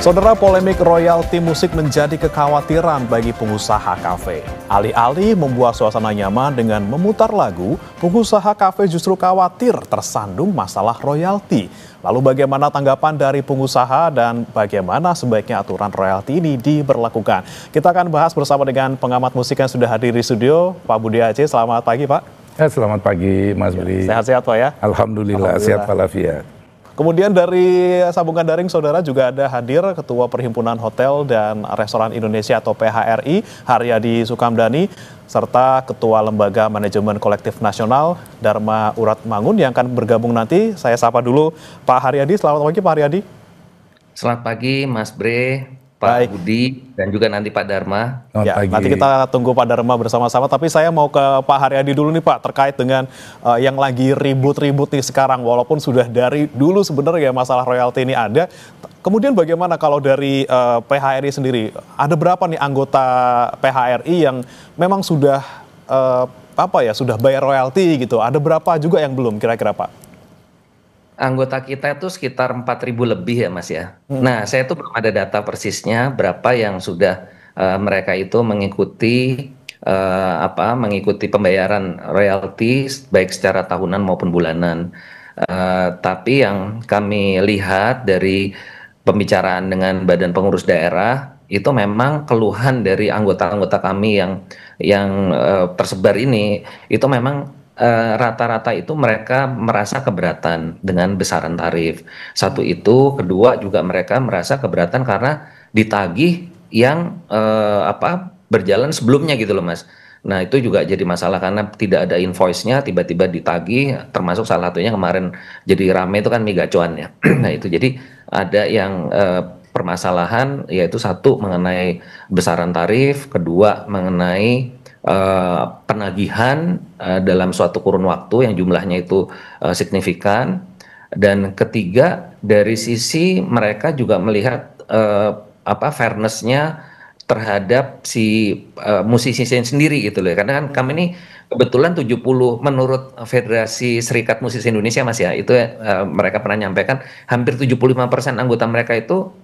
Saudara, polemik royalti musik menjadi kekhawatiran bagi pengusaha kafe. Alih-alih membuat suasana nyaman dengan memutar lagu, pengusaha kafe justru khawatir tersandung masalah royalti. Lalu bagaimana tanggapan dari pengusaha dan bagaimana sebaiknya aturan royalti ini diberlakukan? Kita akan bahas bersama dengan pengamat musik yang sudah hadir di studio, Pak Budi Aceh. Selamat pagi, Pak. Selamat pagi, Mas Budi. Sehat-sehat, Pak ya? Alhamdulillah, sehat walafiat. Kemudian dari sambungan daring saudara juga ada hadir Ketua Perhimpunan Hotel dan Restoran Indonesia atau PHRI, Haryadi Sukamdhani, serta Ketua Lembaga Manajemen Kolektif Nasional, Dharma Uratmangun yang akan bergabung nanti. Saya sapa dulu Pak Haryadi. Selamat pagi Pak Haryadi. Selamat pagi Mas Bre, Pak Budi, dan juga nanti Pak Dharma. Ya, nanti kita tunggu Pak Dharma bersama-sama. Tapi saya mau ke Pak Haryadi dulu nih Pak, terkait dengan yang lagi ribut-ribut nih sekarang. Walaupun sudah dari dulu sebenarnya masalah royalti ini ada. Kemudian bagaimana kalau dari PHRI sendiri? Ada berapa nih anggota PHRI yang memang sudah sudah bayar royalti gitu? Ada berapa juga yang belum kira-kira Pak? Anggota kita itu sekitar 4.000 lebih ya Mas ya. Nah, saya tuh belum ada data persisnya berapa yang sudah mereka itu mengikuti mengikuti pembayaran royalti baik secara tahunan maupun bulanan. Tapi yang kami lihat dari pembicaraan dengan Badan Pengurus Daerah itu memang keluhan dari anggota-anggota kami yang tersebar ini itu memang rata-rata itu mereka merasa keberatan dengan besaran tarif. Satu itu, kedua juga mereka merasa keberatan karena ditagih yang berjalan sebelumnya gitu loh Mas. Nah itu juga jadi masalah karena tidak ada invoice-nya, tiba-tiba ditagih, termasuk salah satunya kemarin jadi rame itu kan mie gacuan ya. Nah itu jadi ada yang permasalahan, yaitu satu mengenai besaran tarif, kedua mengenai penagihan dalam suatu kurun waktu yang jumlahnya itu signifikan, dan ketiga dari sisi mereka juga melihat fairness-nya terhadap si musisi sendiri gitu loh, karena kan kami ini kebetulan 70 menurut Federasi Serikat Musisi Indonesia Mas ya, itu mereka pernah nyampaikan hampir 75% anggota mereka itu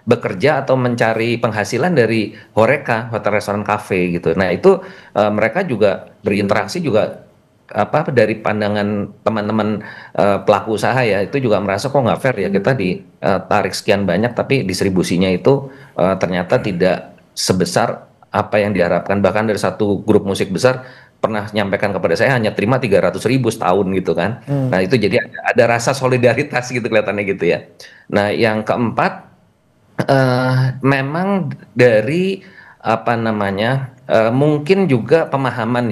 bekerja atau mencari penghasilan dari Horeca, hotel restoran cafe gitu. Nah itu mereka juga berinteraksi juga dari pandangan teman-teman pelaku usaha ya, itu juga merasa kok nggak fair ya kita ditarik sekian banyak tapi distribusinya itu ternyata tidak sebesar apa yang diharapkan. Bahkan dari satu grup musik besar pernah nyampaikan kepada saya hanya terima 300.000 setahun gitu kan. Nah itu jadi ada rasa solidaritas gitu kelihatannya gitu ya. Nah yang keempat, memang dari mungkin juga pemahaman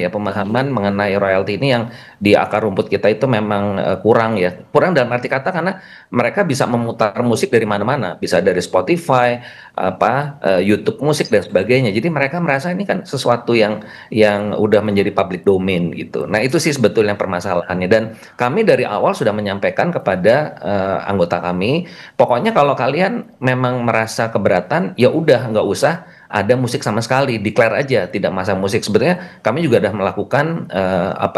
mengenai royalti ini yang di akar rumput kita itu memang kurang dalam arti kata karena mereka bisa memutar musik dari mana-mana, bisa dari Spotify, YouTube musik dan sebagainya. Jadi mereka merasa ini kan sesuatu yang udah menjadi public domain gitu. Nah itu sih sebetulnya permasalahannya, dan kami dari awal sudah menyampaikan kepada anggota kami, pokoknya kalau kalian memang merasa keberatan ya udah nggak usah ada musik sama sekali, declare aja tidak masang musik. Sebetulnya kami juga sudah melakukan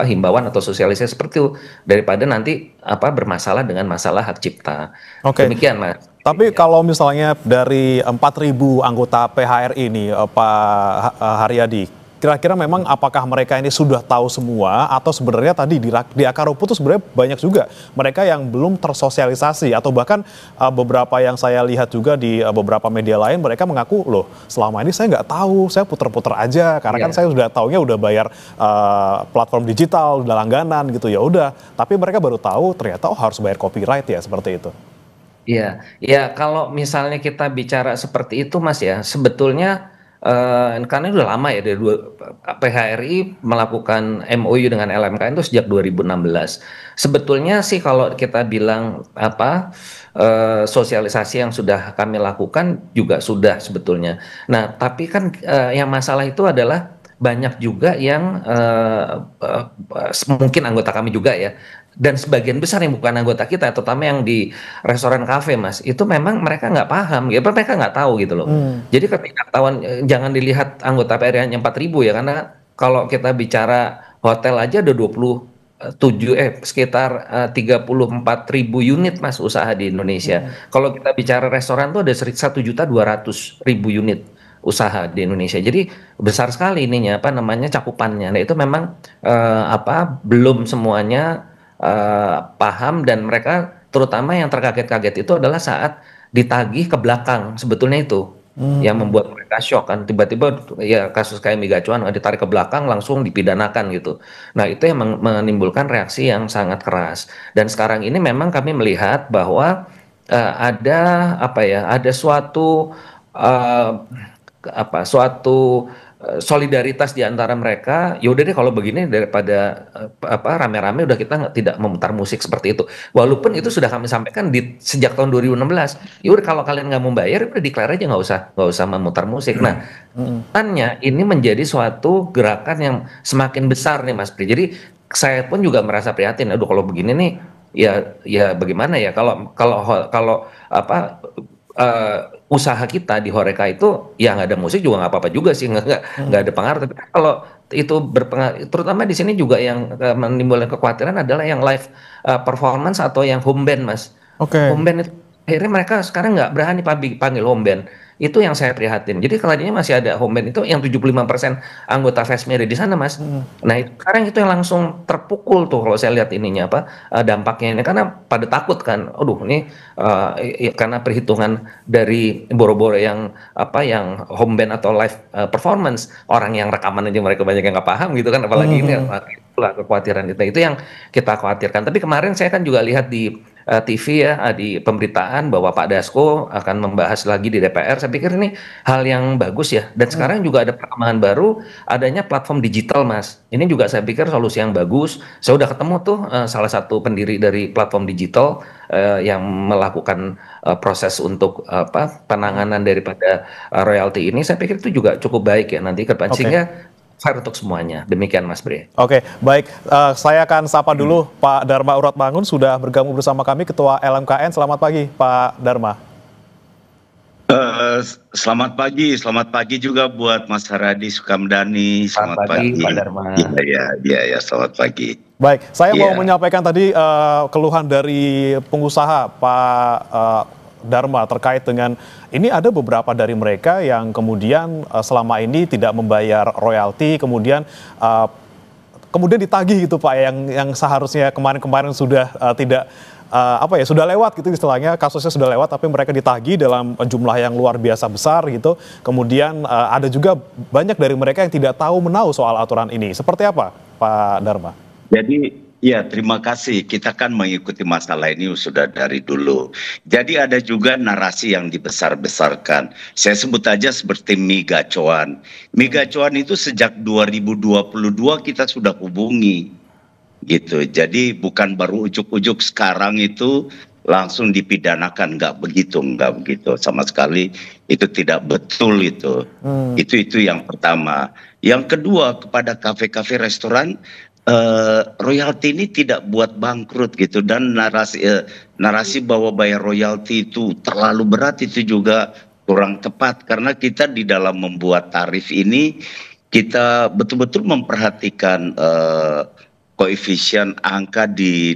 himbauan atau sosialisasi seperti itu daripada nanti bermasalah dengan masalah hak cipta. Demikian Mas. Tapi kalau misalnya dari 4.000 anggota PHRI ini Pak Haryadi, kira-kira memang apakah mereka ini sudah tahu semua atau sebenarnya tadi di akar rumput itu sebenarnya banyak juga mereka yang belum tersosialisasi, atau bahkan beberapa yang saya lihat juga di beberapa media lain mereka mengaku loh selama ini saya nggak tahu, saya puter-puter aja karena kan saya sudah taunya udah bayar platform digital, udah langganan gitu ya udah, tapi mereka baru tahu ternyata harus bayar copyright ya, seperti itu. Iya, ya kalau misalnya kita bicara seperti itu Mas ya, sebetulnya karena udah lama ya dari PHRI melakukan MOU dengan LMKN itu sejak 2016. Sebetulnya sih kalau kita bilang sosialisasi yang sudah kami lakukan juga sudah sebetulnya. Nah tapi kan yang masalah itu adalah banyak juga yang mungkin anggota kami juga ya, dan sebagian besar yang bukan anggota kita, terutama yang di restoran kafe Mas, itu memang mereka nggak paham ya, mereka nggak tahu gitu loh. Jadi ketidaktahuan, jangan dilihat anggota PRI hanya 4.000 ya, karena kalau kita bicara hotel aja ada sekitar 34.000 unit Mas usaha di Indonesia. Kalau kita bicara restoran tuh ada 1.200.000 unit usaha di Indonesia. Jadi besar sekali ininya apa namanya cakupannya. Nah, itu memang belum semuanya paham, dan mereka terutama yang terkaget-kaget itu adalah saat ditagih ke belakang, sebetulnya itu yang membuat mereka shock kan, tiba-tiba ya kasus kayak Mega Cuan ditarik ke belakang langsung dipidanakan gitu. Nah, itu yang menimbulkan reaksi yang sangat keras. Dan sekarang ini memang kami melihat bahwa ada suatu eh, solidaritas di antara mereka. Ya udah deh kalau begini, daripada rame-rame udah kita tidak memutar musik seperti itu. Walaupun itu sudah kami sampaikan sejak tahun 2016. Ya udah kalau kalian nggak mau bayar, udah declare aja, nggak usah memutar musik. Nah, tanya ini menjadi suatu gerakan yang semakin besar nih Mas Pri. Jadi saya pun juga merasa prihatin. Aduh, kalau begini nih, ya bagaimana ya kalau kalau kalau apa eh, usaha kita di Horeca itu ya nggak ada musik juga nggak apa-apa juga sih, nggak ada pengaruh. Tapi kan kalau itu berpengaruh, terutama di sini juga yang menimbulkan kekhawatiran adalah yang live performance atau yang home band Mas. Oke. Home band itu akhirnya mereka sekarang nggak berani panggil home band. Itu yang saya prihatin. Jadi kalau ini masih ada home band itu yang 75% anggota Fashmere di sana Mas. Nah, sekarang itu yang langsung terpukul tuh kalau saya lihat ininya dampaknya ini, karena pada takut kan. Aduh, ini karena perhitungan dari boro-boro yang home band atau live performance, orang yang rekaman aja mereka banyak yang nggak paham gitu kan, apalagi ini itulah kekhawatiran itu yang kita khawatirkan. Tapi kemarin saya kan juga lihat di TV ya, di pemberitaan bahwa Pak Dasko akan membahas lagi di DPR. Saya pikir ini hal yang bagus ya. Dan sekarang juga ada perkembangan baru, adanya platform digital Mas. Ini juga saya pikir solusi yang bagus. Saya udah ketemu tuh salah satu pendiri dari platform digital yang melakukan proses untuk penanganan daripada royalti ini. Saya pikir itu juga cukup baik ya nanti ke depan, sehingga fair untuk semuanya. Demikian Mas Bre. Oke, baik. Saya akan sapa dulu Pak Dharma Uratmangun, sudah bergabung bersama kami, Ketua LMKN. Selamat pagi, Pak Dharma. Selamat pagi juga buat Mas Haradi Sukamdhani. Selamat pagi, Pak Dharma. Iya, selamat pagi. Baik, saya mau menyampaikan tadi keluhan dari pengusaha Pak Dharma terkait dengan ini, ada beberapa dari mereka yang kemudian selama ini tidak membayar royalti, kemudian ditagih gitu Pak, yang seharusnya kemarin sudah tidak sudah lewat gitu istilahnya, kasusnya sudah lewat, tapi mereka ditagih dalam jumlah yang luar biasa besar gitu. Kemudian ada juga banyak dari mereka yang tidak tahu menahu soal aturan ini. Seperti apa Pak Dharma? Jadi ya, terima kasih. Kita kan mengikuti masalah ini sudah dari dulu. Jadi ada juga narasi yang dibesar-besarkan. Saya sebut aja seperti Mega Cuan. Mega Cuan itu sejak 2022 kita sudah hubungi gitu. Jadi bukan baru ujuk-ujuk sekarang itu langsung dipidanakan, nggak begitu sama sekali. Itu tidak betul itu. Itu yang pertama. Yang kedua, kepada kafe-kafe restoran, royalti ini tidak buat bangkrut gitu, dan narasi bahwa bayar royalti itu terlalu berat itu juga kurang tepat, karena kita di dalam membuat tarif ini kita betul-betul memperhatikan koefisien angka di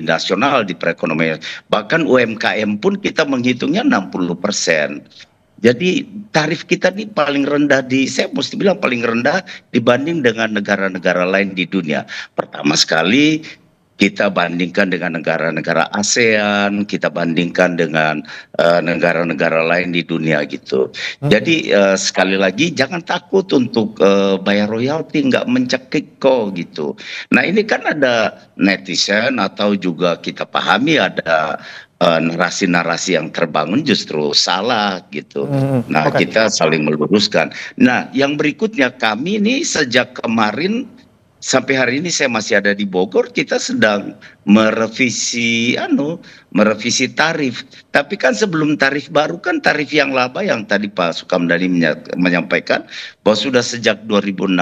nasional, di perekonomian. Bahkan UMKM pun kita menghitungnya 60%. Jadi tarif kita ini paling rendah saya mesti bilang paling rendah dibanding dengan negara-negara lain di dunia. Pertama sekali kita bandingkan dengan negara-negara ASEAN, kita bandingkan dengan negara-negara lain di dunia gitu. Jadi sekali lagi jangan takut untuk bayar royalti, nggak mencekik kok gitu. Nah, ini kan ada netizen atau juga kita pahami ada narasi-narasi yang terbangun justru salah gitu. Nah, kita saling meluruskan. Nah, yang berikutnya, kami ini sejak kemarin sampai hari ini saya masih ada di Bogor, kita sedang merevisi tarif. Tapi kan sebelum tarif baru kan tarif yang lama yang tadi Pak Sukamdhani menyampaikan bahwa sudah sejak 2016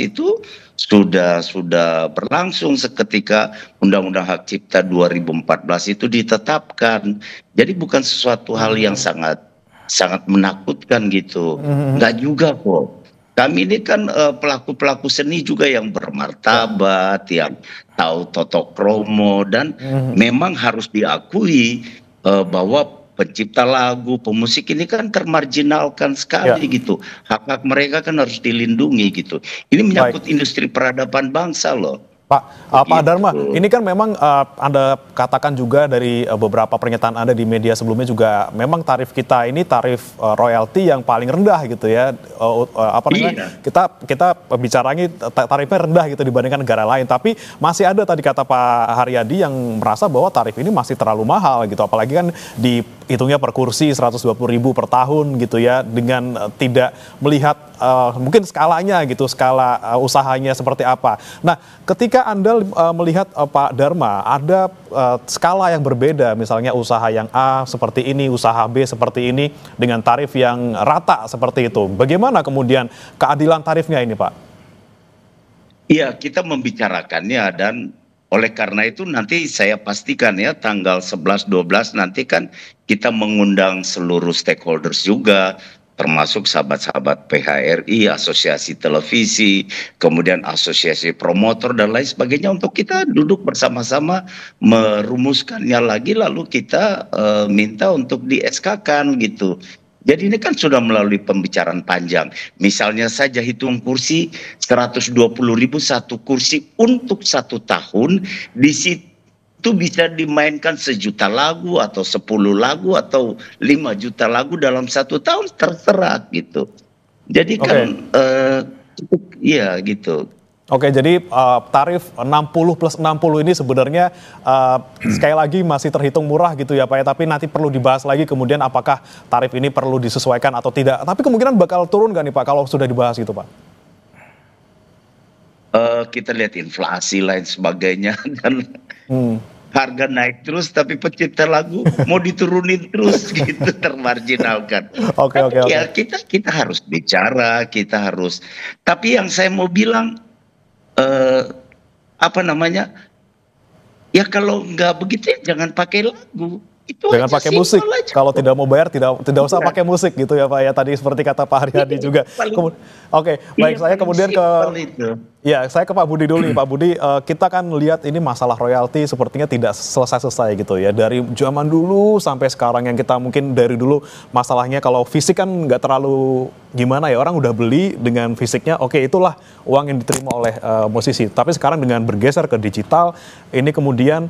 itu sudah berlangsung seketika Undang-Undang Hak Cipta 2014 itu ditetapkan. Jadi bukan sesuatu hal yang sangat menakutkan gitu. Enggak juga kok. Kami ini kan pelaku-pelaku seni juga yang bermartabat, yang atau Toto Kromo, dan memang harus diakui bahwa pencipta lagu, pemusik ini kan termarginalkan sekali gitu. Hak-hak mereka kan harus dilindungi gitu. Ini menyangkut industri peradaban bangsa loh. Pak Dharma, ini kan memang Anda katakan juga dari beberapa pernyataan Anda di media sebelumnya juga memang tarif kita ini tarif royalti yang paling rendah gitu ya. Kita bicaranya tarifnya rendah gitu dibandingkan negara lain. Tapi masih ada tadi kata Pak Haryadi yang merasa bahwa tarif ini masih terlalu mahal gitu. Apalagi kan dihitungnya per kursi 120.000 per tahun gitu ya, dengan tidak melihat mungkin skalanya gitu, skala usahanya seperti apa. Nah, ketika Anda melihat Pak Dharma, ada skala yang berbeda, misalnya usaha yang A seperti ini, usaha B seperti ini, dengan tarif yang rata seperti itu. Bagaimana kemudian keadilan tarifnya ini, Pak? Iya, kita membicarakannya, dan oleh karena itu nanti saya pastikan ya tanggal 11-12 nanti kan kita mengundang seluruh stakeholders juga, termasuk sahabat-sahabat PHRI, asosiasi televisi, kemudian asosiasi promotor dan lain sebagainya, untuk kita duduk bersama-sama merumuskannya lagi, lalu kita minta untuk di SK-kan gitu. Jadi ini kan sudah melalui pembicaraan panjang. Misalnya saja hitung kursi 120.000 satu kursi untuk 1 tahun, di situ itu bisa dimainkan 1 juta lagu atau 10 lagu atau 5 juta lagu dalam 1 tahun, terserah gitu. Jadi kan cukup ya gitu. Oke, jadi tarif 60 plus 60 ini sebenarnya sekali lagi masih terhitung murah gitu ya Pak ya, tapi nanti perlu dibahas lagi kemudian apakah tarif ini perlu disesuaikan atau tidak. Tapi kemungkinan bakal turun nggak nih Pak kalau sudah dibahas itu Pak? Kita lihat inflasi lain sebagainya, dan harga naik terus, tapi pencipta lagu mau diturunin terus gitu, termarginalkan. Oke. Ya kita harus bicara, kita harus. Tapi yang saya mau bilang, ya kalau nggak begitu ya jangan pakai lagu. Itu jangan pakai musik. Aja. Kalau tidak mau bayar tidak usah pakai musik gitu ya Pak ya. Tadi seperti kata Pak Haryadi juga. Oke, baik, saya kemudian saya ke Pak Budi dulu nih. Pak Budi, kita kan lihat ini masalah royalti sepertinya tidak selesai-selesai gitu ya. Dari zaman dulu sampai sekarang, yang kita mungkin dari dulu masalahnya kalau fisik kan nggak terlalu gimana ya, orang udah beli dengan fisiknya, oke, itulah uang yang diterima oleh musisi. Tapi sekarang dengan bergeser ke digital, ini kemudian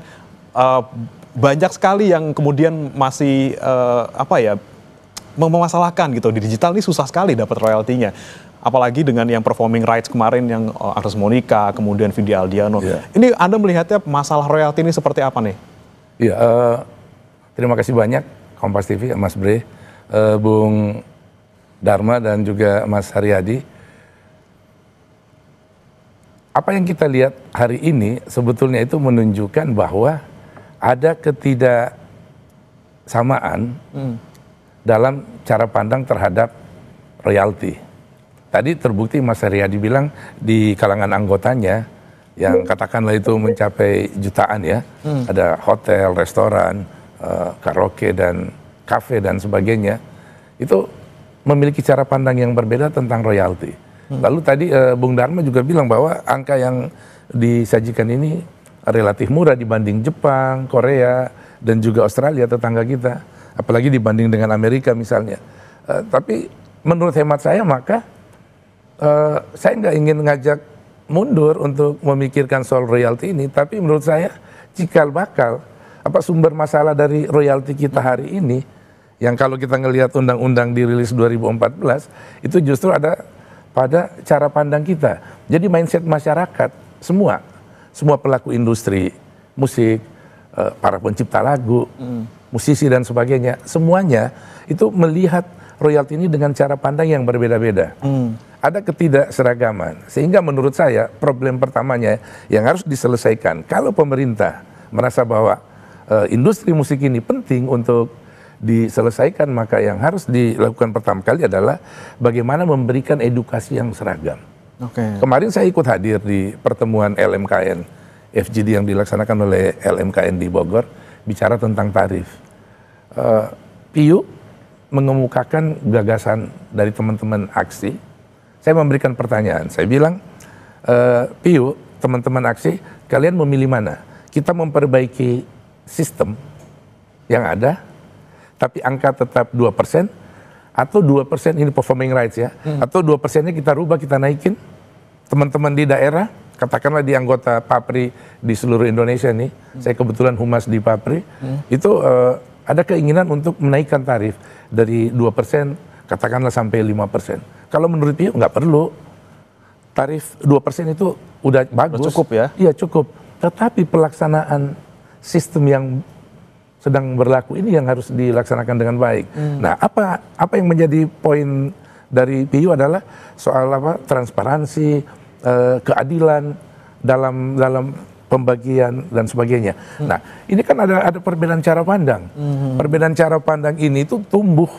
banyak sekali yang kemudian masih memasalahkan gitu. Di digital ini susah sekali dapat royaltinya, apalagi dengan yang performing rights kemarin yang Ars Monica, kemudian Vidi Aldiano. Ini Anda melihatnya masalah royalti ini seperti apa nih? Iya, terima kasih banyak Kompas TV, Mas Bre, Bung Dharma dan juga Mas Haryadi. Apa yang kita lihat hari ini sebetulnya itu menunjukkan bahwa ada ketidaksamaan dalam cara pandang terhadap royalti. Tadi terbukti Mas Haryadi bilang di kalangan anggotanya yang katakanlah itu mencapai jutaan ya, ada hotel, restoran, karaoke dan kafe dan sebagainya, itu memiliki cara pandang yang berbeda tentang royalti. Lalu tadi Bung Dharma juga bilang bahwa angka yang disajikan ini relatif murah dibanding Jepang, Korea, dan juga Australia, tetangga kita. Apalagi dibanding dengan Amerika misalnya. Tapi menurut hemat saya, maka saya nggak ingin ngajak mundur untuk memikirkan soal royalti ini. Tapi menurut saya, cikal bakal sumber masalah dari royalti kita hari ini, yang kalau kita ngelihat undang-undang dirilis 2014, itu justru ada pada cara pandang kita. Jadi mindset masyarakat, semua pelaku industri musik, para pencipta lagu, musisi dan sebagainya, semuanya itu melihat royalti ini dengan cara pandang yang berbeda-beda. Ada ketidakseragaman, sehingga menurut saya problem pertamanya yang harus diselesaikan, kalau pemerintah merasa bahwa industri musik ini penting untuk diselesaikan, maka yang harus dilakukan pertama kali adalah bagaimana memberikan edukasi yang seragam. Kemarin saya ikut hadir di pertemuan LMKN FGD yang dilaksanakan oleh LMKN di Bogor, bicara tentang tarif. PIU mengemukakan gagasan dari teman-teman aksi. Saya memberikan pertanyaan, saya bilang, PIU, teman-teman aksi, kalian memilih mana? Kita memperbaiki sistem yang ada, tapi angka tetap 2%, atau 2% ini performing rights ya, atau 2%-nya kita rubah, kita naikin. Teman-teman di daerah, katakanlah di anggota PAPRI di seluruh Indonesia nih, saya kebetulan humas di PAPRI, itu ada keinginan untuk menaikkan tarif dari 2%, katakanlah sampai 5%. Kalau menurut Pio nggak perlu, tarif 2% itu udah bagus. Udah cukup ya? Iya cukup, tetapi pelaksanaan sistem yang sedang berlaku ini yang harus dilaksanakan dengan baik. Nah, apa yang menjadi poin dari PIU adalah soal transparansi, keadilan dalam pembagian dan sebagainya. Nah, ini kan ada perbedaan cara pandang. Perbedaan cara pandang ini tuh tumbuh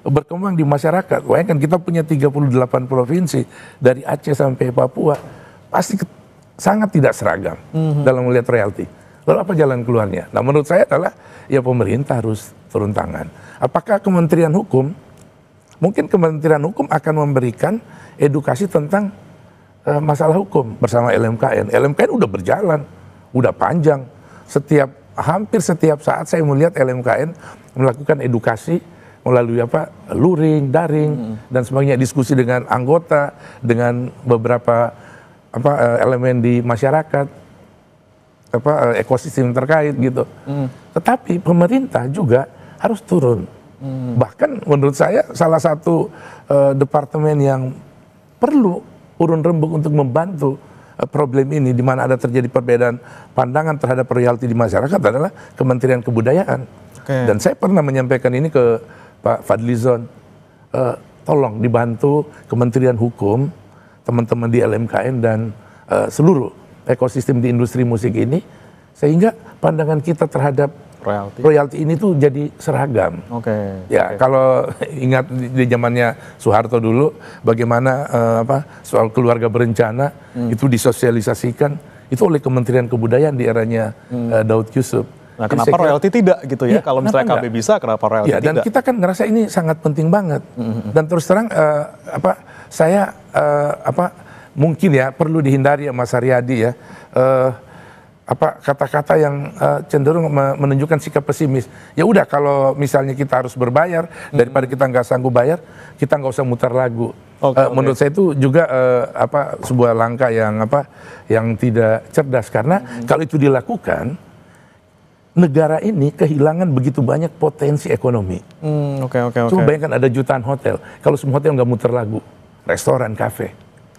berkembang di masyarakat. Bayangkan kita punya 38 provinsi dari Aceh sampai Papua, pasti sangat tidak seragam dalam melihat royalti. Lalu apa jalan keluarnya? Nah, menurut saya adalah ya pemerintah harus turun tangan. Apakah Kementerian Hukum, mungkin Kementerian Hukum akan memberikan edukasi tentang masalah hukum bersama LMKN. LMKN udah berjalan, udah panjang. Hampir setiap saat saya melihat LMKN melakukan edukasi melalui luring, daring, dan sebagainya, diskusi dengan anggota, dengan beberapa elemen di masyarakat, ekosistem terkait gitu. Tetapi pemerintah juga harus turun. Bahkan menurut saya salah satu departemen yang perlu urun rembuk untuk membantu problem ini, di mana ada terjadi perbedaan pandangan terhadap royalti di masyarakat, adalah Kementerian Kebudayaan. Dan saya pernah menyampaikan ini ke Pak Fadlizon, tolong dibantu Kementerian Hukum, teman-teman di LMKN dan seluruh ekosistem di industri musik ini, sehingga pandangan kita terhadap royalti ini tuh jadi seragam. Kalau ingat di zamannya Soeharto dulu, bagaimana soal keluarga berencana itu disosialisasikan itu oleh Kementerian Kebudayaan di eranya Daud Yusuf. Nah, kenapa royalti tidak gitu ya? Kalau misalnya KB bisa, kenapa royalti tidak? Dan kita kan ngerasa ini sangat penting banget. Dan terus terang saya mungkin ya perlu dihindari ya Mas Haryadi ya, kata-kata yang cenderung menunjukkan sikap pesimis. Ya udah, kalau misalnya kita harus berbayar, daripada kita nggak sanggup bayar, kita nggak usah mutar lagu. Menurut saya itu juga sebuah langkah yang tidak cerdas, karena kalau itu dilakukan, negara ini kehilangan begitu banyak potensi ekonomi. Coba bayangkan ada jutaan hotel, kalau semua hotel nggak muter lagu, restoran, kafe,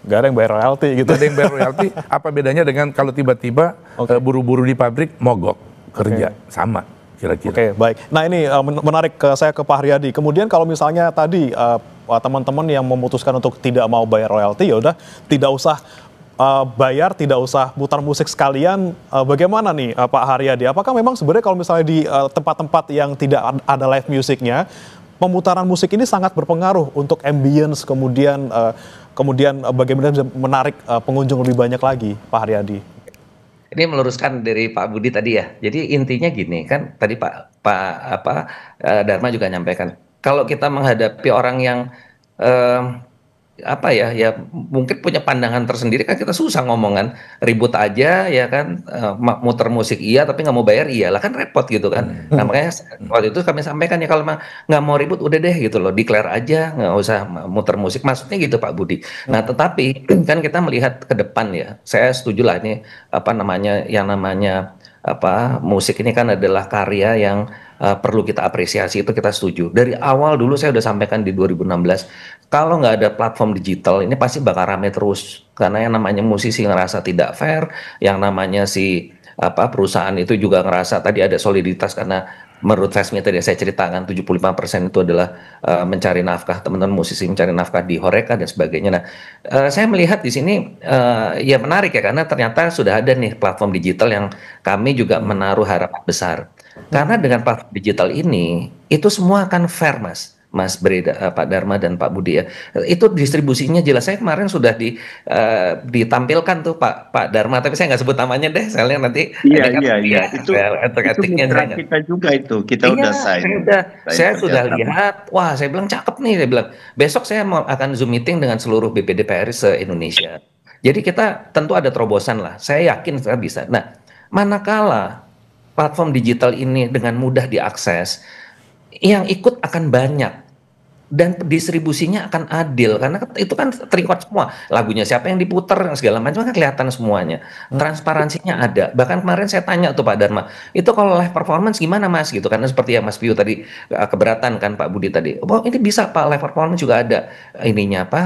nggak ada yang bayar royalti gitu. Nggak ada yang bayar royalti. Apa bedanya dengan kalau tiba-tiba buru-buru di pabrik mogok kerja? Sama kira-kira. Baik. Nah, ini menarik saya ke Pak Haryadi. Kemudian kalau misalnya tadi teman-teman yang memutuskan untuk tidak mau bayar royalti, ya udah tidak usah bayar, tidak usah mutar musik sekalian. Bagaimana nih Pak Haryadi? Apakah memang sebenarnya kalau misalnya di tempat-tempat yang tidak ada live musiknya, pemutaran musik ini sangat berpengaruh untuk ambience, kemudian bagaimana bisa menarik pengunjung lebih banyak lagi, Pak Haryadi? Ini meluruskan dari Pak Budi tadi ya. Jadi intinya gini kan, tadi Pak Dharma juga nyampaikan, kalau kita menghadapi orang yang mungkin punya pandangan tersendiri, kan kita susah ngomongan, ribut aja ya kan, muter musik iya tapi nggak mau bayar iya lah, kan repot gitu kan. Nah, makanya waktu itu kami sampaikan ya, kalau nggak mau ribut udah deh gitu loh, declare aja, nggak usah muter musik, maksudnya gitu Pak Budi. Nah, tetapi kan kita melihat ke depan ya, saya setuju lah ini yang namanya musik ini kan adalah karya yang perlu kita apresiasi, itu kita setuju. Dari awal dulu saya udah sampaikan di 2016, kalau nggak ada platform digital ini pasti bakal rame terus, karena yang namanya musisi ngerasa tidak fair, yang namanya perusahaan itu juga ngerasa tadi ada soliditas, karena menurut Resmi tadi saya ceritakan 75% itu adalah mencari nafkah, teman-teman musisi mencari nafkah di Horeca dan sebagainya. Nah, saya melihat di sini ya menarik ya, karena ternyata sudah ada nih platform digital yang kami juga menaruh harapan besar. Karena dengan platform digital ini, itu semua akan fair, Mas Breda, Pak Dharma dan Pak Budi ya. Itu distribusinya jelas. Saya kemarin sudah ditampilkan tuh Pak Dharma, tapi saya nggak sebut namanya deh, soalnya nanti itu mitra kita juga itu, kita udah sign. Saya sudah lihat, wah saya bilang cakep nih, saya bilang besok saya akan Zoom meeting dengan seluruh BPD PRI se-Indonesia. Jadi kita tentu ada terobosan lah. Saya yakin kita bisa. Nah, manakala platform digital ini dengan mudah diakses, yang ikut akan banyak dan distribusinya akan adil karena itu kan terrecord semua, lagunya siapa yang diputer segala macam kan kelihatan semuanya, transparansinya ada. Bahkan kemarin saya tanya tuh Pak Dharma, itu kalau live performance gimana Mas gitu, karena seperti yang Mas Piu tadi keberatan kan Pak Budi tadi, oh ini bisa Pak, live performance juga ada ininya apa,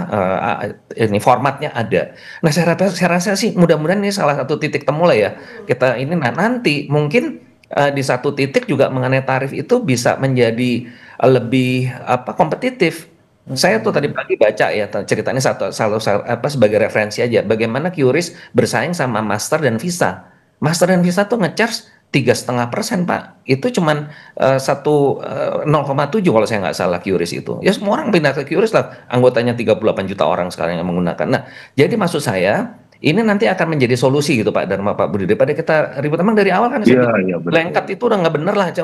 ini formatnya ada. Nah saya rasa sih mudah-mudahan ini salah satu titik temu lah ya kita ini. Nah nanti mungkin di satu titik juga mengenai tarif itu bisa menjadi lebih apa kompetitif. Saya tuh tadi pagi baca ya ceritanya apa sebagai referensi aja bagaimana QRIS bersaing sama Master dan Visa. Master dan Visa tuh ngecharge 3,5% Pak. Itu cuman 0,7 kalau saya nggak salah QRIS itu. Ya semua orang pindah ke QRIS lah. Anggotanya 38 juta orang sekarang yang menggunakan. Nah, jadi maksud saya ini nanti akan menjadi solusi gitu Pak Dharma Pak Budi, daripada kita ribut. Emang dari awal kan saya bilang blanket itu udah nggak bener lah,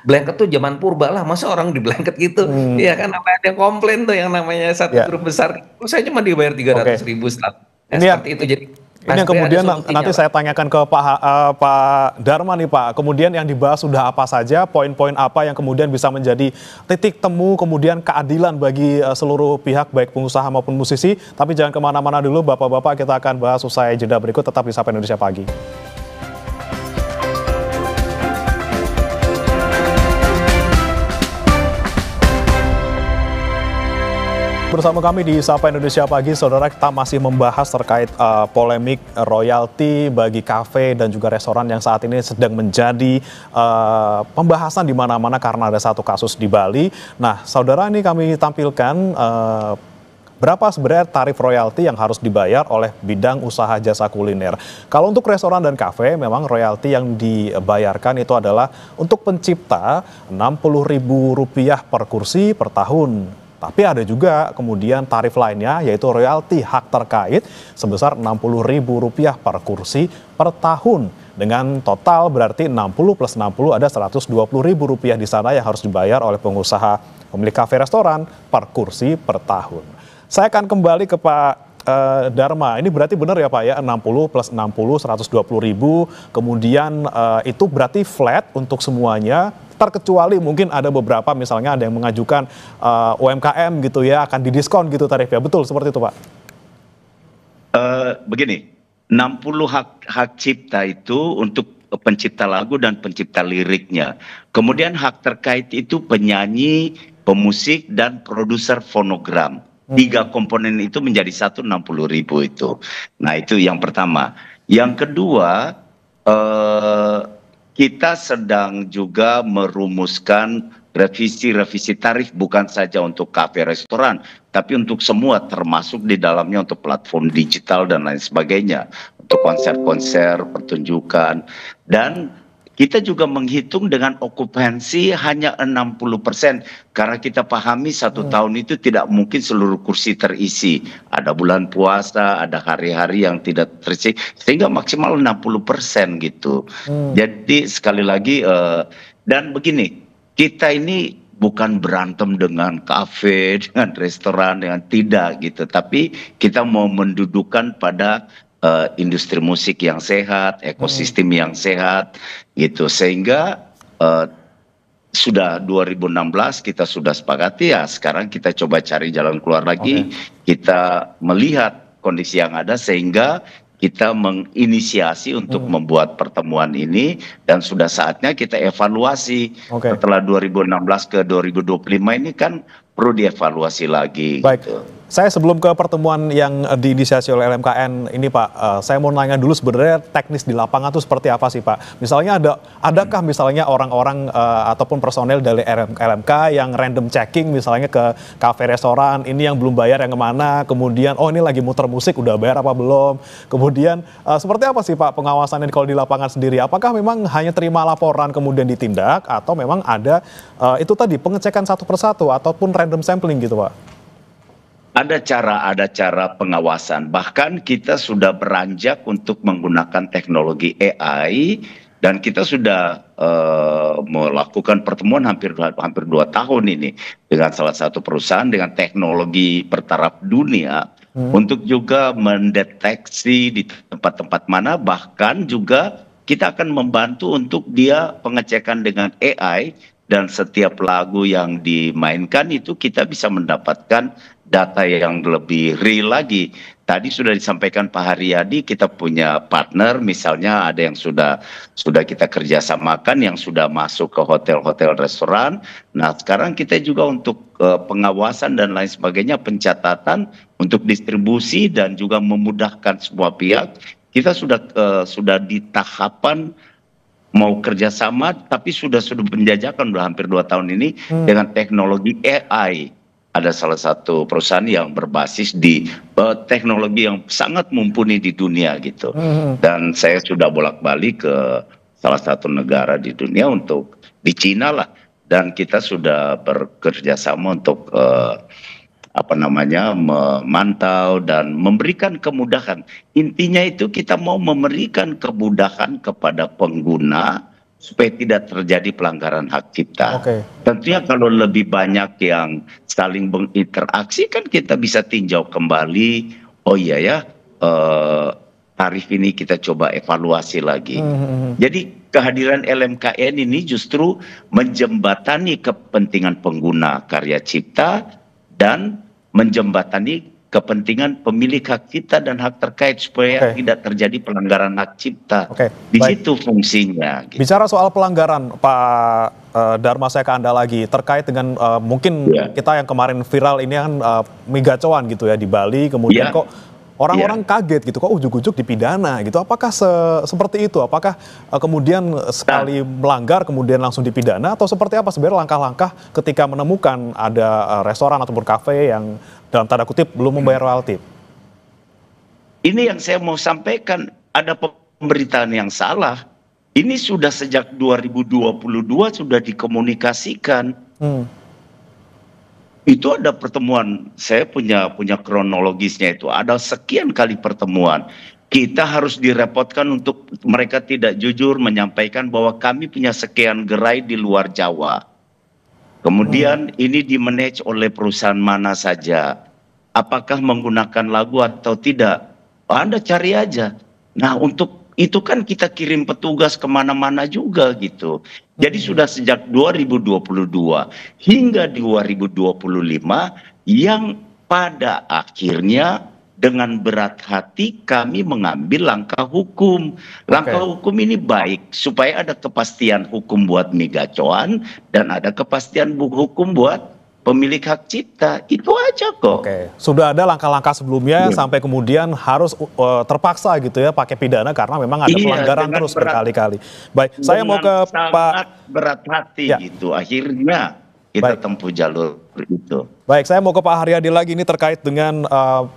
blanket tuh zaman purba lah, masa orang di blanket gitu. Iya kan, apa ada yang komplain tuh yang namanya satu grup besar, saya cuma dibayar 300.000 staff. Seperti itu. Jadi ini yang kemudian nanti saya tanyakan ke Pak Dharma nih Pak, kemudian yang dibahas sudah apa saja, poin-poin apa yang kemudian bisa menjadi titik temu, kemudian keadilan bagi seluruh pihak, baik pengusaha maupun musisi. Tapi jangan kemana-mana dulu Bapak-Bapak, kita akan bahas usai jeda berikut, tetap di Sapa Indonesia Pagi. Bersama kami di Sapa Indonesia Pagi, saudara, kita masih membahas terkait polemik royalti bagi kafe dan juga restoran yang saat ini sedang menjadi pembahasan di mana-mana karena ada satu kasus di Bali. Nah, saudara, ini kami tampilkan berapa sebenarnya tarif royalti yang harus dibayar oleh bidang usaha jasa kuliner. Kalau untuk restoran dan kafe, memang royalti yang dibayarkan itu adalah untuk pencipta Rp60.000 per kursi per tahun. Tapi ada juga kemudian tarif lainnya, yaitu royalti hak terkait sebesar Rp60.000 per kursi per tahun. Dengan total berarti 60 plus 60 ada Rp120.000 di sana yang harus dibayar oleh pengusaha pemilik kafe restoran per kursi per tahun. Saya akan kembali ke Pak Dharma. Ini berarti benar ya Pak ya, 60 plus 60 Rp120.000, kemudian itu berarti flat untuk semuanya, terkecuali mungkin ada beberapa, misalnya ada yang mengajukan UMKM gitu ya, akan didiskon gitu tarifnya. Betul seperti itu Pak? Begini, 60 hak cipta itu untuk pencipta lagu dan pencipta liriknya. Kemudian hak terkait itu penyanyi, pemusik, dan produser fonogram. 3 komponen itu menjadi satu, 60.000 itu. Nah itu yang pertama. Yang kedua, kita sedang juga merumuskan revisi tarif bukan saja untuk kafe restoran, tapi untuk semua, termasuk di dalamnya untuk platform digital dan lain sebagainya, untuk konser-konser, pertunjukan. Dan kita juga menghitung dengan okupansi hanya 60%, karena kita pahami 1 tahun itu tidak mungkin seluruh kursi terisi. Ada bulan puasa, ada hari-hari yang tidak terisi, sehingga maksimal 60% gitu. Jadi sekali lagi, dan begini, kita ini bukan berantem dengan kafe, dengan restoran, dengan tidak gitu. Tapi kita mau mendudukan pada industri musik yang sehat, ekosistem yang sehat gitu, sehingga sudah 2016 kita sudah sepakati ya, sekarang kita coba cari jalan keluar lagi. Kita melihat kondisi yang ada sehingga kita menginisiasi untuk membuat pertemuan ini, dan sudah saatnya kita evaluasi setelah 2016 ke 2025 ini kan perlu dievaluasi lagi. Baik. Gitu. Saya sebelum ke pertemuan yang diinisiasi oleh LMKN ini Pak, saya mau nanya dulu sebenarnya teknis di lapangan itu seperti apa sih Pak? Misalnya adakah misalnya orang-orang ataupun personel dari LMK yang random checking misalnya ke kafe restoran, ini yang belum bayar yang kemana, kemudian oh ini lagi muter musik udah bayar apa belum, kemudian seperti apa sih Pak pengawasannya kalau di lapangan sendiri? Apakah memang hanya terima laporan kemudian ditindak, atau memang ada itu tadi pengecekan satu persatu ataupun random sampling gitu Pak? Ada cara pengawasan. Bahkan kita sudah beranjak untuk menggunakan teknologi AI, dan kita sudah melakukan pertemuan hampir 2 tahun ini dengan salah satu perusahaan dengan teknologi bertaraf dunia untuk juga mendeteksi di tempat-tempat mana, bahkan juga kita akan membantu untuk dia pengecekan dengan AI, dan setiap lagu yang dimainkan itu kita bisa mendapatkan data yang lebih real lagi. Tadi sudah disampaikan Pak Haryadi, kita punya partner, misalnya ada yang sudah kita kerjasamakan, yang sudah masuk ke hotel-hotel restoran. Nah sekarang kita juga untuk pengawasan dan lain sebagainya, pencatatan untuk distribusi dan juga memudahkan semua pihak. Kita sudah di tahapan mau kerjasama, tapi sudah penjajakan udah hampir 2 tahun ini dengan teknologi AI. Ada salah satu perusahaan yang berbasis di teknologi yang sangat mumpuni di dunia gitu. Dan saya sudah bolak-balik ke salah satu negara di dunia, untuk di Cina lah. Dan kita sudah bekerja sama untuk memantau dan memberikan kemudahan. Intinya itu kita mau memberikan kemudahan kepada pengguna supaya tidak terjadi pelanggaran hak cipta. Tentunya kalau lebih banyak yang saling berinteraksi, kan kita bisa tinjau kembali, oh iya ya, tarif ini kita coba evaluasi lagi. Jadi kehadiran LMKN ini justru menjembatani kepentingan pengguna karya cipta dan menjembatani kepentingan pemilik hak cipta dan hak terkait supaya tidak terjadi pelanggaran hak cipta. Di situ fungsinya. Gitu. Bicara soal pelanggaran, Pak Dharma, saya ke Anda lagi terkait dengan mungkin kita yang kemarin viral ini kan migacuan gitu ya di Bali, kemudian kok orang-orang kaget gitu, kok ujuk-ujuk dipidana gitu. Apakah seperti itu? Apakah kemudian sekali melanggar kemudian langsung dipidana, atau seperti apa sebenarnya langkah-langkah ketika menemukan ada restoran ataupun kafe yang dalam tanda kutip belum membayar royalti? Ini yang saya mau sampaikan, ada pemberitaan yang salah. Ini sudah sejak 2022 sudah dikomunikasikan. Itu ada pertemuan, saya punya kronologisnya itu, ada sekian kali pertemuan. Kita harus direpotkan untuk mereka tidak jujur menyampaikan bahwa kami punya sekian gerai di luar Jawa. Kemudian ini dimanage oleh perusahaan mana saja. Apakah menggunakan lagu atau tidak? Anda cari aja. Nah untuk itu kan kita kirim petugas kemana-mana juga gitu. Jadi sudah sejak 2022 hingga 2025 yang pada akhirnya dengan berat hati kami mengambil langkah hukum. Langkah hukum ini baik supaya ada kepastian hukum buat migacuan dan ada kepastian hukum buat pemilik hak cipta. Itu aja kok. Sudah ada langkah-langkah sebelumnya sampai kemudian harus terpaksa gitu ya pakai pidana karena memang ada pelanggaran terus berkali-kali. Baik, saya mau ke Pak berat hati gitu. Akhirnya kita tempuh jalur itu. Baik, saya mau ke Pak Haryadi lagi, ini terkait dengan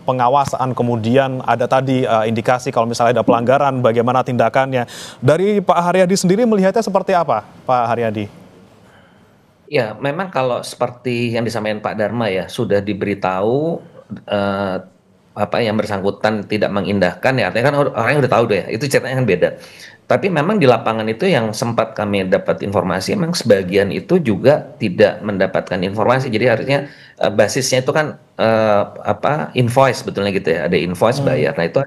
pengawasan, kemudian ada tadi indikasi kalau misalnya ada pelanggaran, bagaimana tindakannya. Dari Pak Haryadi sendiri melihatnya seperti apa, Pak Haryadi? Ya, memang kalau seperti yang disampaikan Pak Dharma ya, sudah diberitahu yang bersangkutan tidak mengindahkan, ya artinya kan orang yang udah tahu deh, itu ceritanya kan beda. Tapi memang di lapangan itu yang sempat kami dapat informasi, memang sebagian itu juga tidak mendapatkan informasi. Jadi artinya basisnya itu kan invoice sebetulnya gitu ya, ada invoice bayar. Nah itu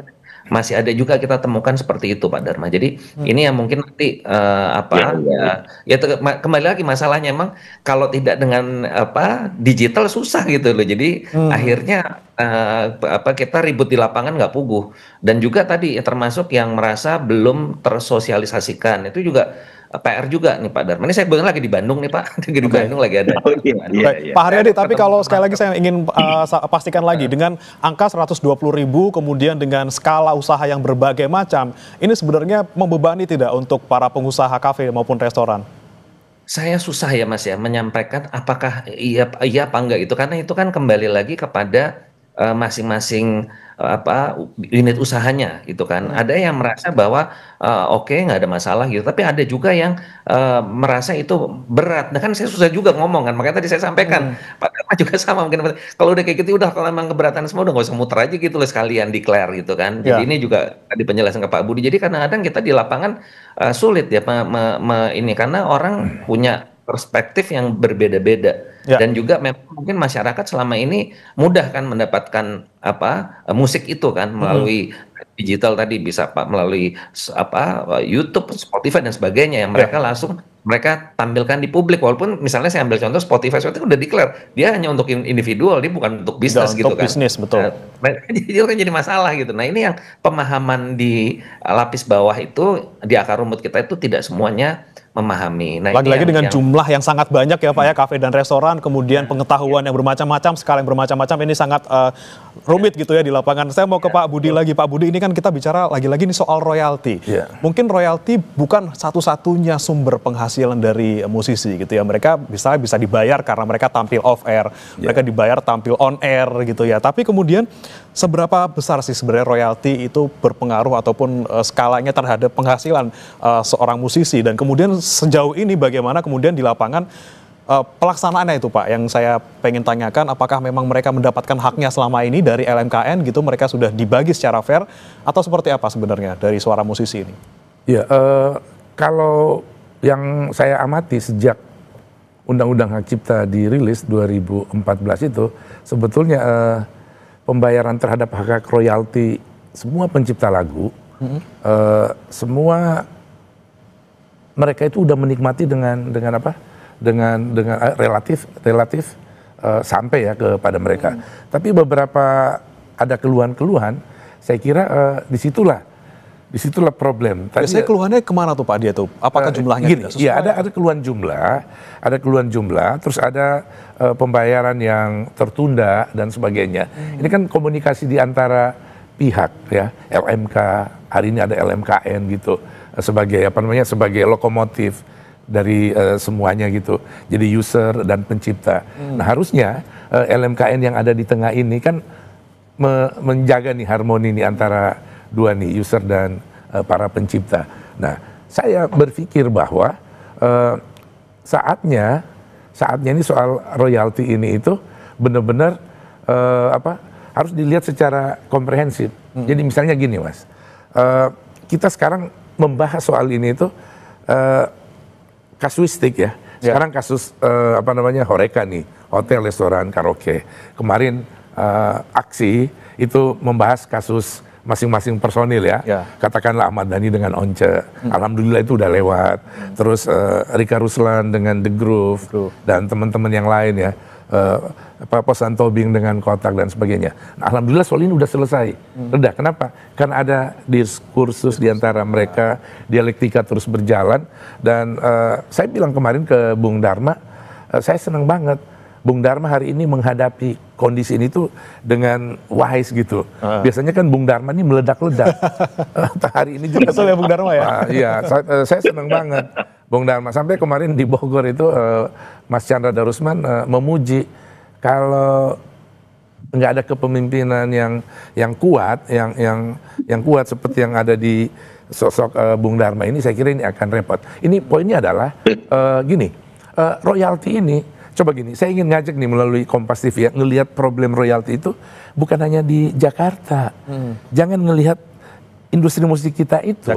masih ada juga kita temukan seperti itu Pak Dharma. Jadi ini yang mungkin nanti kembali lagi masalahnya emang kalau tidak dengan digital susah gitu loh. Jadi akhirnya kita ribut di lapangan nggak puguh. Dan juga tadi termasuk yang merasa belum tersosialisasikan itu juga PR juga nih Pak Dharma. Ini saya benar lagi di Bandung nih Pak, di Bandung lagi ada. Pak Haryadi, tapi kalau sekali lagi saya ingin pastikan lagi, dengan angka 120.000 kemudian dengan skala usaha yang berbagai macam, ini sebenarnya membebani tidak untuk para pengusaha kafe maupun restoran? Saya susah ya Mas ya menyampaikan apakah iya apa enggak itu, karena itu kan kembali lagi kepada masing-masing unit usahanya gitu kan. Ada yang merasa bahwa oke nggak ada masalah gitu, tapi ada juga yang merasa itu berat. Nah kan saya susah juga ngomong kan, makanya tadi saya sampaikan Pak Dharma juga sama mungkin, kalau udah kayak gitu udah, kalau memang keberatan semua udah nggak usah muter aja gitu loh, sekalian declare gitu kan. Jadi ini juga tadi penjelasan ke Pak Budi. Jadi kadang-kadang kita di lapangan sulit ya ini karena orang punya perspektif yang berbeda-beda. Ya. Dan juga memang mungkin masyarakat selama ini mudah kan mendapatkan musik itu kan melalui digital tadi, bisa Pak melalui YouTube, Spotify dan sebagainya yang mereka langsung mereka tampilkan di publik. Walaupun misalnya saya ambil contoh Spotify itu udah declare dia hanya untuk individual, dia bukan untuk bisnis gitu untuk kan. bisnis, betul. Jadi masalah gitu. Nah, ini yang pemahaman di lapis bawah itu, di akar rumput kita itu tidak semuanya memahami. Nah, lagi-lagi dengan jumlah yang sangat banyak ya Pak ya, kafe dan restoran, kemudian pengetahuan yang bermacam-macam, skala yang bermacam-macam, ini sangat rumit gitu ya di lapangan. Saya mau ke Pak Budi lagi. Pak Budi, ini kan kita bicara lagi-lagi nih soal royalti. Mungkin royalti bukan satu-satunya sumber penghasilan dari musisi gitu ya. Mereka bisa dibayar karena mereka tampil off air, mereka dibayar tampil on air gitu ya. Tapi kemudian seberapa besar sih sebenarnya royalti itu berpengaruh ataupun skalanya terhadap penghasilan seorang musisi, dan kemudian sejauh ini bagaimana kemudian di lapangan pelaksanaannya itu Pak, yang saya pengen tanyakan, apakah memang mereka mendapatkan haknya selama ini dari LMKN gitu, mereka sudah dibagi secara fair atau seperti apa sebenarnya dari suara musisi ini? Ya, kalau yang saya amati sejak Undang-Undang Hak Cipta dirilis 2014 itu, sebetulnya pembayaran terhadap hak royalti semua pencipta lagu, semua mereka itu udah menikmati dengan relatif sampai ya kepada mereka. Tapi beberapa ada keluhan-keluhan, saya kira disitulah problem. Biasanya keluhannya kemana tuh Pak dia tuh? Apakah jumlahnya tidak sesuai? Iya, ada keluhan jumlah, terus ada pembayaran yang tertunda dan sebagainya. Ini kan komunikasi di antara pihak ya, LMK, hari ini ada LMKN gitu, sebagai lokomotif dari semuanya gitu. Jadi user dan pencipta. Nah, harusnya LMKN yang ada di tengah ini kan menjaga nih harmoni nih antara dua nih, user dan para pencipta. Nah, saya berpikir bahwa saatnya ini soal royalti ini itu benar-benar harus dilihat secara komprehensif. Jadi misalnya gini Mas, kita sekarang membahas soal ini itu kasuistik ya. Sekarang kasus Horeca nih, hotel, restoran, karaoke. Kemarin aksi itu membahas kasus masing-masing personil ya. Katakanlah Ahmad Dhani dengan Once, alhamdulillah itu udah lewat. Terus Rika Ruslan dengan The Groove dan teman-teman yang lain ya. Posan Tobing dengan Kotak dan sebagainya. Nah, alhamdulillah soal ini udah selesai. Reda. Kenapa? Karena ada diskursus di antara mereka, dialektika terus berjalan. Dan saya bilang kemarin ke Bung Dharma, saya senang banget Bung Dharma hari ini menghadapi kondisi ini tuh dengan wise gitu. Biasanya kan Bung Dharma ini meledak-ledak. Hari ini juga. Betul ya Bung Dharma ya? Iya, saya senang banget Bung Dharma. Sampai kemarin di Bogor itu Mas Chandra Darusman memuji kalau nggak ada kepemimpinan yang kuat, yang kuat seperti yang ada di sosok Bung Dharma ini, saya kira ini akan repot. Ini poinnya adalah gini, royalti ini. Coba gini, saya ingin ngajak nih melalui Kompas TV ya, ngelihat problem royalti itu bukan hanya di Jakarta. Jangan ngelihat industri musik kita itu,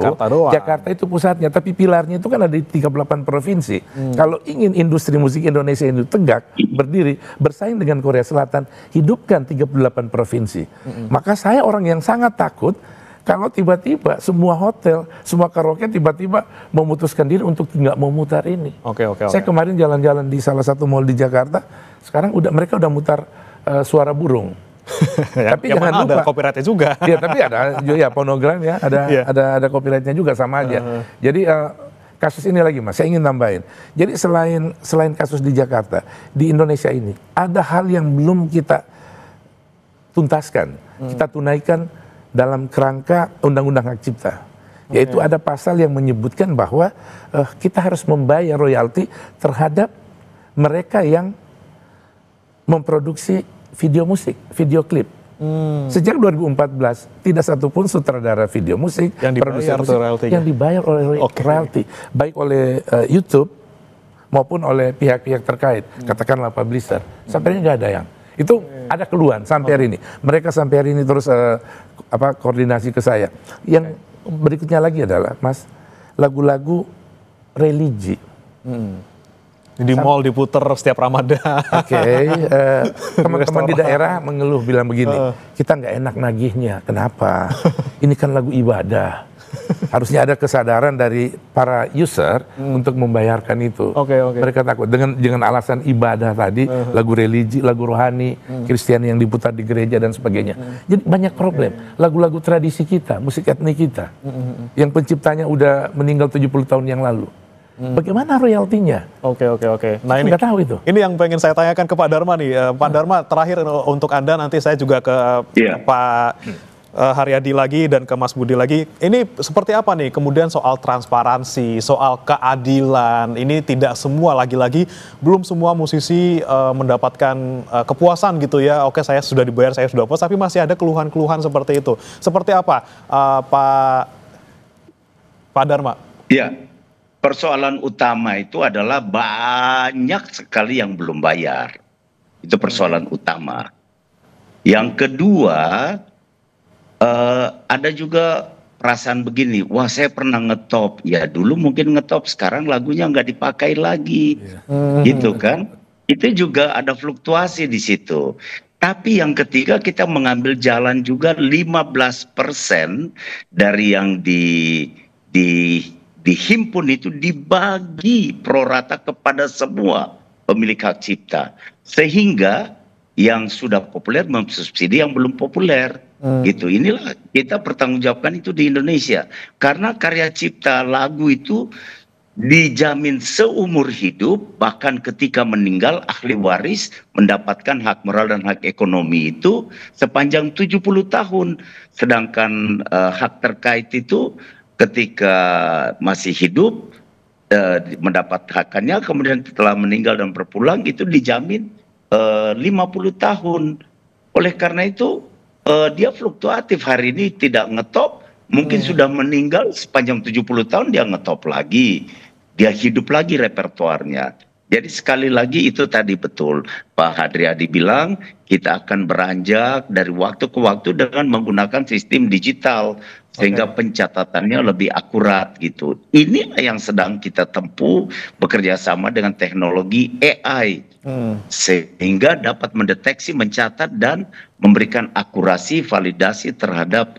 Jakarta itu pusatnya, tapi pilarnya itu kan ada di 38 provinsi. Kalau ingin industri musik Indonesia ini tegak, berdiri, bersaing dengan Korea Selatan, hidupkan 38 provinsi. Maka saya orang yang sangat takut kalau tiba-tiba semua hotel, semua karaoke tiba-tiba memutuskan diri untuk nggak mau mutar ini. Saya kemarin jalan-jalan di salah satu mall di Jakarta, sekarang mereka udah mutar Suara Burung. Tapi jangan lupa ada copyrightnya juga. Ya, tapi ada ya fonogram ya, ada copyrightnya juga sama aja. Jadi kasus ini lagi Mas, saya ingin tambahin. Jadi selain kasus di Jakarta, di Indonesia ini ada hal yang belum kita tuntaskan, kita tunaikan dalam kerangka Undang-Undang Hak Cipta. Yaitu ada pasal yang menyebutkan bahwa kita harus membayar royalti terhadap mereka yang memproduksi video musik, video klip. Sejak 2014 tidak satupun sutradara video musik yang dibayar oleh royalti, baik oleh YouTube maupun oleh pihak-pihak terkait, katakanlah publisher. Sampai ini nggak ada yang. Itu ada keluhan sampai hari ini. Mereka sampai hari ini terus koordinasi ke saya. Yang berikutnya lagi adalah Mas, lagu-lagu religi. Di mall diputer setiap Ramadan. Oke, teman-teman di daerah mengeluh bilang begini, kita nggak enak nagihnya. Kenapa? Ini kan lagu ibadah. Harusnya ada kesadaran dari para user untuk membayarkan itu. Mereka takut dengan alasan ibadah tadi, lagu religi, lagu rohani, Kristiani yang diputar di gereja dan sebagainya. Jadi banyak problem. Lagu-lagu tradisi kita, musik etnik kita, yang penciptanya udah meninggal 70 tahun yang lalu. Bagaimana royaltinya? Oke. Nah ini nggak tahu itu. Ini yang pengen saya tanyakan ke Pak Dharma nih. Pak Dharma, terakhir untuk Anda, nanti saya juga ke Pak Haryadi lagi dan ke Mas Budi lagi. Ini seperti apa nih kemudian soal transparansi, soal keadilan? Ini tidak semua, lagi-lagi belum semua musisi mendapatkan kepuasan gitu ya. Oke, saya sudah dibayar, saya sudah puas, tapi masih ada keluhan-keluhan seperti itu. Seperti apa, Pak Dharma? Ya, persoalan utama itu adalah banyak sekali yang belum bayar. Itu persoalan utama. Yang kedua, ada juga perasaan begini, wah saya pernah ngetop, ya dulu mungkin ngetop, sekarang lagunya nggak dipakai lagi, gitu kan? Itu juga ada fluktuasi di situ. Tapi yang ketiga, kita mengambil jalan juga 15% dari yang dihimpun itu dibagi prorata kepada semua pemilik hak cipta, sehingga yang sudah populer mensubsidi yang belum populer. Gitu. Inilah kita pertanggungjawabkan itu di Indonesia, karena karya cipta lagu itu dijamin seumur hidup, bahkan ketika meninggal ahli waris mendapatkan hak moral dan hak ekonomi itu sepanjang 70 tahun, sedangkan hak terkait itu ketika masih hidup mendapat hakannya, kemudian setelah meninggal dan berpulang itu dijamin 50 tahun. Oleh karena itu dia fluktuatif, hari ini tidak ngetop, mungkin sudah meninggal sepanjang 70 tahun dia ngetop lagi, dia hidup lagi repertoarnya. Jadi sekali lagi itu tadi betul Pak Haryadi bilang, kita akan beranjak dari waktu ke waktu dengan menggunakan sistem digital sehingga pencatatannya lebih akurat gitu. Inilah yang sedang kita tempuh bekerja sama dengan teknologi AI. Sehingga dapat mendeteksi, mencatat dan memberikan akurasi, validasi terhadap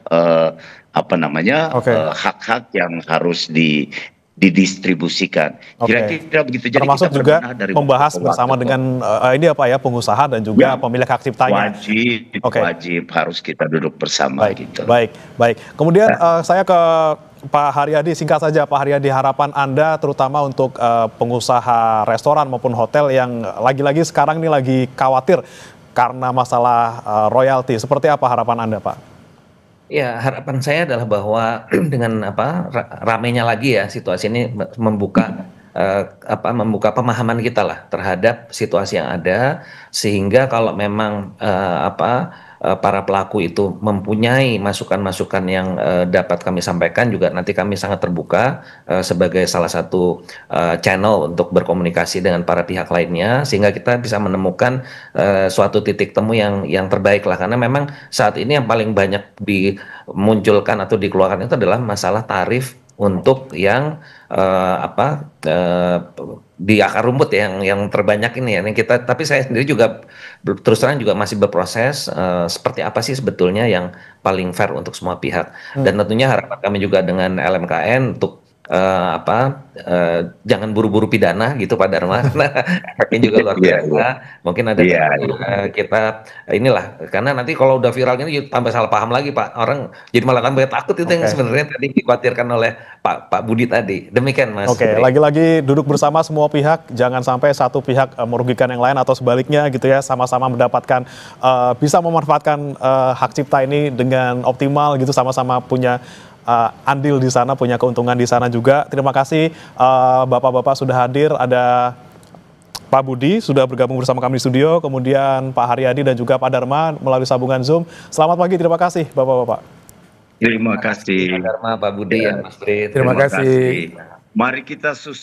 hak-hak yang harus didistribusikan. Kira-kira begitu. Jadi termasuk kita juga dari membahas bersama dengan pengusaha dan juga pemilik hak ciptanya. Wajib harus kita duduk bersama gitu. Baik. Kemudian saya ke Pak Haryadi, singkat saja Pak Haryadi, harapan Anda terutama untuk pengusaha restoran maupun hotel yang lagi-lagi sekarang ini lagi khawatir karena masalah royalti. Seperti apa harapan Anda, Pak? Ya, harapan saya adalah bahwa dengan ramainya lagi ya situasi ini membuka pemahaman kita lah terhadap situasi yang ada, sehingga kalau memang para pelaku itu mempunyai masukan-masukan yang dapat kami sampaikan, juga nanti kami sangat terbuka sebagai salah satu channel untuk berkomunikasi dengan para pihak lainnya, sehingga kita bisa menemukan suatu titik temu yang terbaik lah. Karena memang saat ini yang paling banyak dimunculkan atau dikeluarkan itu adalah masalah tarif untuk yang di akar rumput yang terbanyak ini ya. Tapi saya sendiri juga terus terang juga masih berproses seperti apa sih sebetulnya yang paling fair untuk semua pihak. Dan tentunya harapan kami juga dengan LMKN untuk jangan buru-buru pidana gitu Pak Dharma, karena efeknya juga luar biasa. Mungkin ada kita inilah, karena nanti kalau udah viral ini tambah salah paham lagi Pak, orang jadi malah tambah takut. Itu yang sebenarnya tadi dikhawatirkan oleh Pak Budi tadi. Demikian Mas. Lagi-lagi duduk bersama semua pihak, jangan sampai satu pihak merugikan yang lain atau sebaliknya gitu ya, sama-sama mendapatkan bisa memanfaatkan hak cipta ini dengan optimal gitu, sama-sama punya andil di sana, punya keuntungan di sana juga. Terima kasih Bapak-bapak sudah hadir. Ada Pak Budi sudah bergabung bersama kami di studio, kemudian Pak Haryadi dan juga Pak Dharma melalui sambungan Zoom. Selamat pagi, terima kasih Bapak-bapak. Terima kasih Pak Dharma, Pak Budi, Mas Budi. Terima kasih. Mari kita susun